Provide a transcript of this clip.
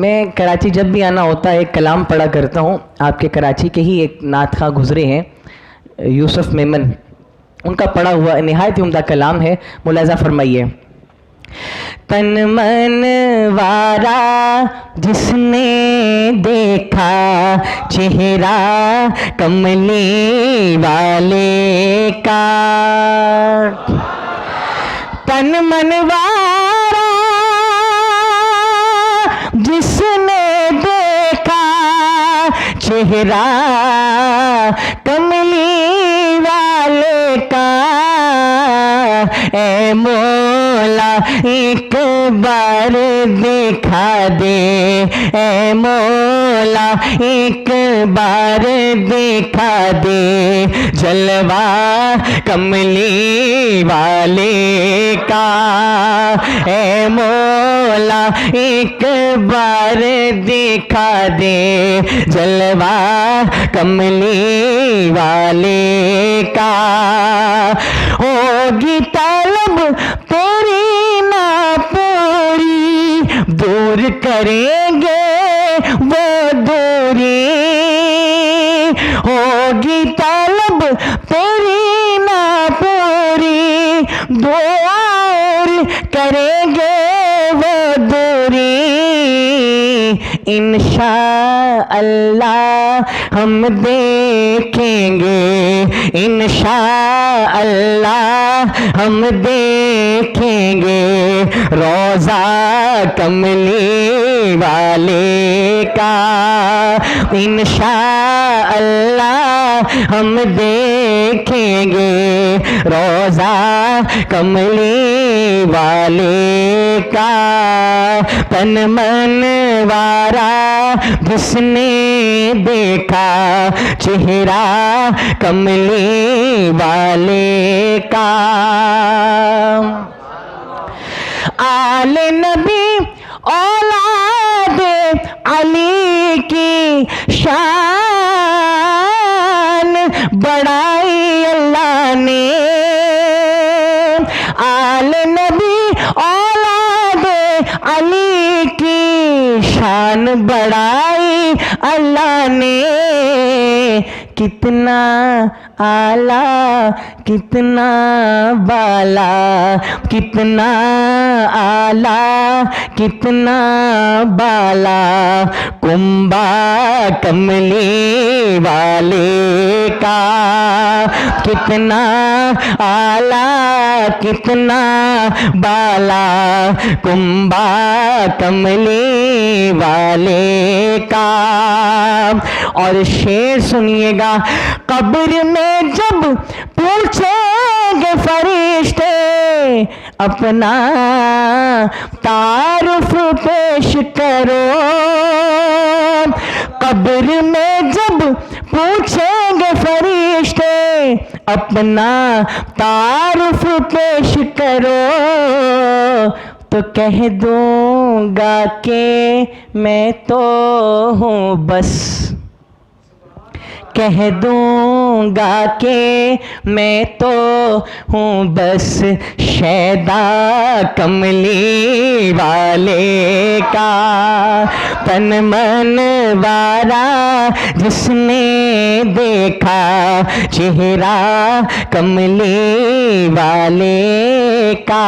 میں کراچی جب بھی آنا ہوتا ہے ایک کلام پڑھا کرتا ہوں. آپ کے کراچی کے ہی ایک نعت خواں گزرے ہیں یوسف میمن, ان کا پڑھا ہوا نہایت عمدہ کلام ہے, ملاحظہ فرمائیے. تن من وارا جس نے دیکھا چہرہ کملی والے کا, تن من وارا جس نے دیکھا چہرہ کملی والے کا, اے مولا ایک بار دکھا دے, اے مولا ایک بار دکھا دے جلوہ کملی والے کا, اے مولا ایک بار دکھا دے جلوہ کملی والے کا. ہوگی طلب تیری نہ پوری, دور کریں گے وہ دوری, ہوگی طلب تیری نہ پوری, دور کریں گے وہ دوری. انشاءاللہ ہم دیکھیں گے, انشاءاللہ ہم دیکھیں گے روضہ کملی والے کا, انشاءاللہ ہم دیکھیں گے روضہ کملی والے کا. تن من وارا جس نے دیکھا چہرہ کملی والے کا. آل نبی اولاد علی کی شان بڑائی اللہ نے, آل نبی اولاد علی کی شان بڑائی اللہ نے. کتنا اعلیٰ کتنا بالا, کتنا اعلیٰ کتنا بالا کنبہ کملی والے کا, کتنا اعلیٰ کتنا بالا کنبہ کملی والے کا. اور شعر سنیے گا, قبر میں جب پوچھیں گے فرشتے اپنا تعارف پیش کرو, قبر میں جب پوچھیں گے فرشتے اپنا تعارف پیش کرو, تو کہہ دوں گا کہ میں تو ہوں بس, کہہ دوں گا کہ میں تو ہوں بس شیدا کملی والے کا. تن من وارا جس نے دیکھا چہرہ کملی والے کا.